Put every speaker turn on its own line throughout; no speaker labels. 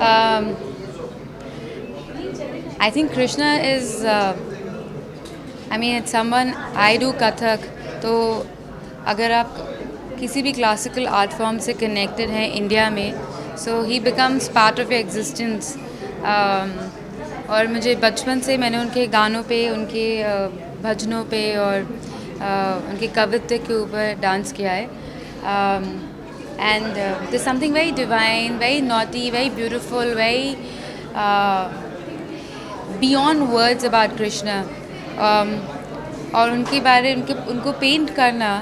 Um, I think Krishna is, it's someone, I do Kathak, तो अगर आप किसी भी क्लासिकल आर्ट फॉर्म से कनेक्टेड हैं इंडिया में, so he becomes part of existence. और मुझे बचपन से मैंने उनके गानों पे, उनके भजनों पे और उनके कवित्व के ऊपर डांस किया है। And this something very divine, very naughty, very beautiful, very beyond words about Krishna. और उनके बारे उनको पेंट करना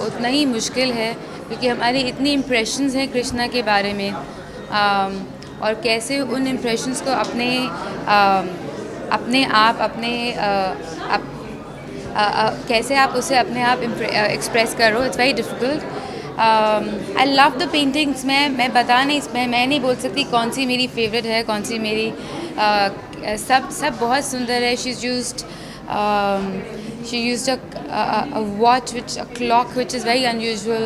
उतना ही मुश्किल है, क्योंकि हमारे इतने इम्प्रेशंस हैं कृष्णा के बारे में। और कैसे उन इम्प्रेशंस को अपने आप कैसे आप उसे अपने आप एक्सप्रेस करो, it's very difficult. I love the paintings. मैं बता नहीं, मैं नहीं बोल सकती कौन सी मेरी फेवरेट है, कौन सी मेरी सब बहुत सुंदर है। she used a watch, a clock which is very unusual.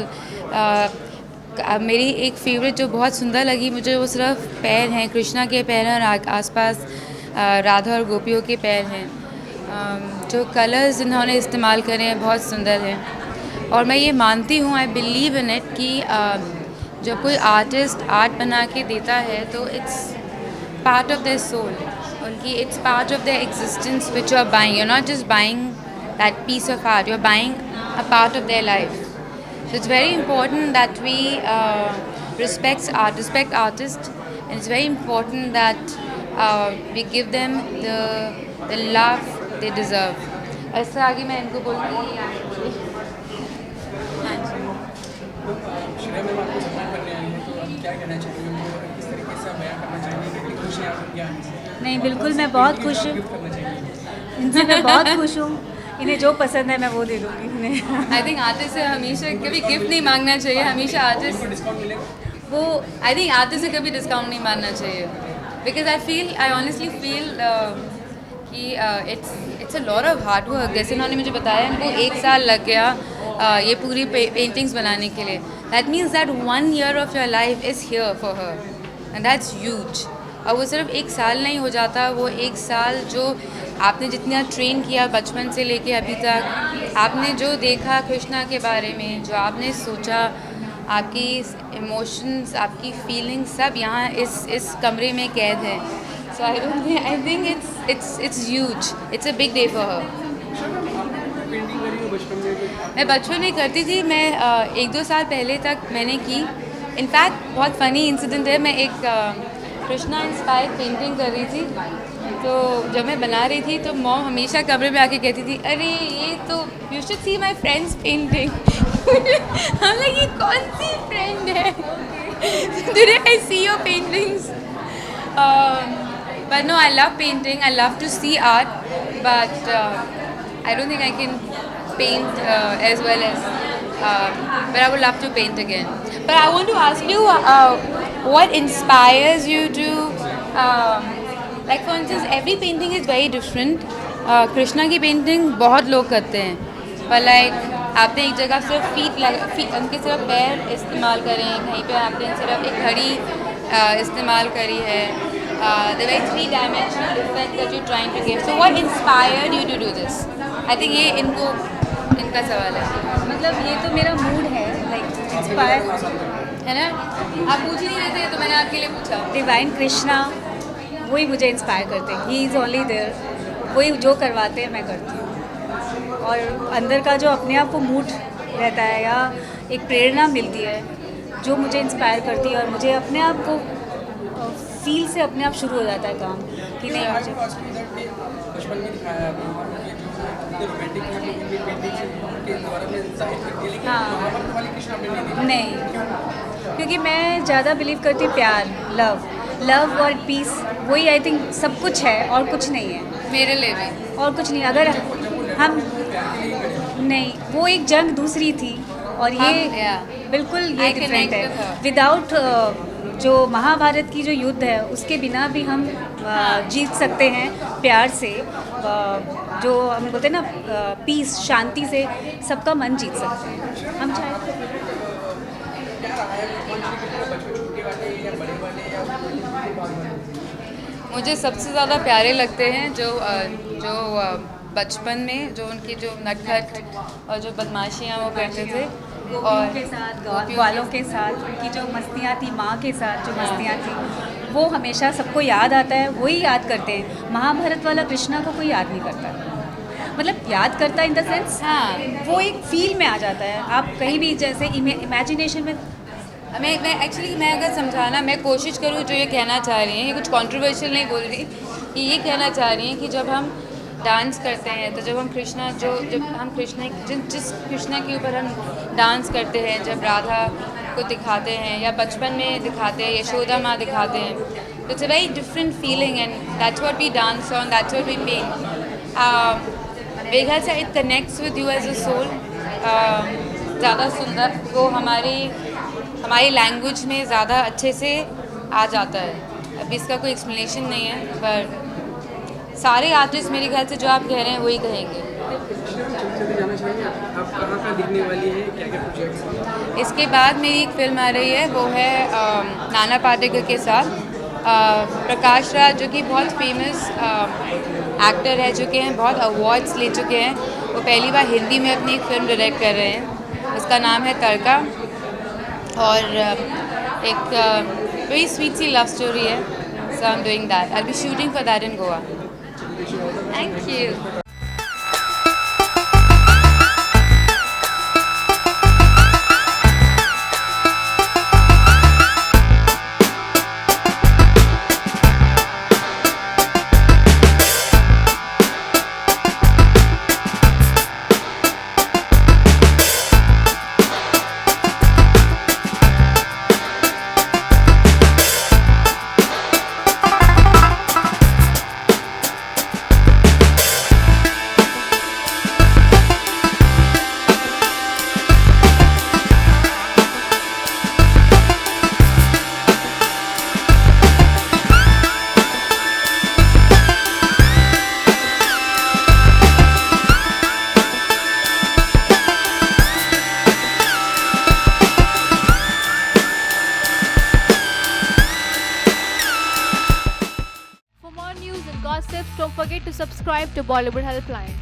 मेरी एक फेवरेट जो बहुत सुंदर लगी मुझे, वो सिर्फ पैर हैं, कृष्णा के पैर हैं और आसपास राधा और गोपियों के पैर हैं। जो कलर्स इन्होंने इस्तेमाल करे हैं बहुत सुंदर हैं। और मैं ये मानती हूँ, आई बिलीव इन इट, कि जब कोई आर्टिस्ट आर्ट बना के देता है तो it's part of their soul, उनकी it's part of their existence which you are buying. You are not just buying that piece of art, you're buying a part of their life. So it's very important that we respect artists, and it's very important that we give them the love they deserve. ऐसा आगे मैं इनको बोलूँगी।
Shreya ma'am आपको सम्मान करने आई हैं, तो आप क्या कहना चाहेंगे उनको, और किस तरीके से आप बयां करना चाहेंगे, कितनी खुशी है आपको ज्ञान से?
नहीं, बिल्कुल मैं बहुत खुश हूँ
गिफ्ट करना चाहेंगे
इनसे, मैं बहुत खुश हूँ। इन्हें जो पसंद है मैं वो दे दूँगी इन्हें।
आई थिंक आर्टिस्ट से हमेशा कभी गिफ्ट नहीं मांगना चाहिए, हमेशा आर्टिस्ट
उनको डिस्काउंट मिलेगा?
वो आई थिंक आर्टिस्ट से कभी डिस्काउंट नहीं मानना चाहिए, बिकॉज आई ऑनेस्टली फील कि it's a lot of hard work. जैसे उन्होंने मुझे बताया, इनको 1 साल लग गया ये पूरी पेंटिंग्स बनाने के लिए। That means that 1 year of your life is here for her, and that's huge. और वो सिर्फ 1 साल नहीं हो जाता, वो 1 साल जो आपने जितना ट्रेन किया बचपन से लेके अभी तक, आपने जो देखा कृष्णा के बारे में, जो आपने सोचा, आपकी इमोशंस, आपकी फीलिंग्स सब यहाँ इस कमरे में कैद है। So I think it's huge, it's a big day for her.
Painting करी हो बचपन में?
मैं बचपन में करती थी, मैं 1-2 साल पहले तक मैंने की। इनफैक्ट बहुत फ़नी इंसिडेंट है, मैं एक कृष्णा इंस्पायर्ड पेंटिंग कर रही थी, तो जब मैं बना रही थी तो मॉम हमेशा कमरे में आके कहती थी, अरे ये तो you should see my friend's painting. हम लोग, ये कौन सी फ्रेंड है? Today I see your paintings. But no, I love painting, I love to see art, but I don't think I can paint as well as, but I would love to paint again. But I want to ask you, what inspires you to, like for instance, every painting is very different. Krishna की painting बहुत लोग करते हैं, पर like आपने एक जगह सिर्फ फीट उनके सिर्फ पैर इस्तेमाल करें, कहीं पे आपने सिर्फ एक घड़ी इस्तेमाल करी है। The very 3-dimensional effect that you're trying to give. So what inspired you to do this? I think ये इनका सवाल है।
मतलब ये तो मेरा मूड है, लाइक इंस्पायर
है ना? आप पूछ ही नहीं रहे थे तो मैंने आपके लिए पूछा।
डिवाइन कृष्णा, वही मुझे इंस्पायर करते हैं। ही इज़ ओनली देयर, वही जो करवाते हैं मैं करती हूँ। और अंदर का जो अपने आप को मूड रहता है, या एक प्रेरणा मिलती है जो मुझे इंस्पायर करती है, और मुझे अपने आप को फील से अपने आप शुरू हो जाता है काम कि नहीं मुझे।
बचपन में दिखाया है आपको, रोमांटिक के द्वारा में जाहिर करती है, लेकिन
हाँ।
महाभारत वाली कृष्णा आपने नहीं देखी?
नहीं, क्योंकि मैं ज़्यादा बिलीव करती हूँ प्यार, लव और पीस, वही आई थिंक सब कुछ है और कुछ नहीं है।
मेरे लिए भी
और कुछ नहीं, अगर हम नहीं, वो एक जंग दूसरी थी, और ये बिल्कुल ये
I
डिफरेंट
connect with
है।
her.
विदाउट जो महाभारत की जो युद्ध है, उसके बिना भी हम जीत सकते हैं प्यार से। जो हम बोलते हैं ना, पीस, शांति से सबका मन जीत सकते हैं हम चाहे।
क्या रहा है, कौन सी पिक्चर बचपन छोटे वाले या बड़े वाले या
मुझे सबसे ज़्यादा प्यारे लगते हैं जो बचपन में जो उनकी जो नटखट और जो बदमाशियाँ वो करते थे
गोपियों के साथ ग्वालों के साथ उनकी जो मस्तियाँ थी, माँ के साथ जो मस्तियाँ थी, वो हमेशा सबको याद आता है, वही याद करते हैं। महाभारत वाला कृष्णा को कोई याद नहीं करता, मतलब याद करता इन द सेंस
हाँ
वो एक फील में आ जाता है। आप कहीं भी जैसे इमेजिनेशन में
मैं अगर समझाना मैं कोशिश करूँ जो ये कहना चाह रही हैं, ये कुछ कंट्रोवर्शियल नहीं बोल रही, कि ये कहना चाह रही हैं कि जब हम डांस करते हैं तो जब हम कृष्णा जब हम कृष्णा जिस कृष्णा के ऊपर हम डांस करते हैं, जब राधा को दिखाते हैं या बचपन में दिखाते हैं, यशोदा माँ दिखाते हैं, तो it's a very different feeling and that's what we dance on, that's what we paint. मेरे ख्याल से it connects with you as a soul. ज़्यादा सुंदर वो हमारी लैंग्वेज में ज़्यादा अच्छे से आ जाता है। अब इसका कोई एक्सप्लेनेशन नहीं है, पर सारे आर्टिस्ट मेरे ख्याल से जो आप कह रहे हैं वही कहेंगे।
चलते जाना चाहेंगे आप कहाँ दिखने वाली है, क्या क्या प्रोजेक्ट्स हैं?
इसके बाद मेरी एक फिल्म आ रही है, वो है नाना पाटेकर के साथ। प्रकाश राज जो कि बहुत फेमस एक्टर है चुके हैं, बहुत अवार्ड्स ले चुके हैं, वो पहली बार हिंदी में अपनी एक फिल्म डायरेक्ट कर रहे हैं। उसका नाम है तड़का और एक वेरी स्वीट सी लव स्टोरी है। So I am doing that, I will be shooting for that in Goa. Thank you.
For more news and gossips, don't forget to subscribe to Bollywood Helpline.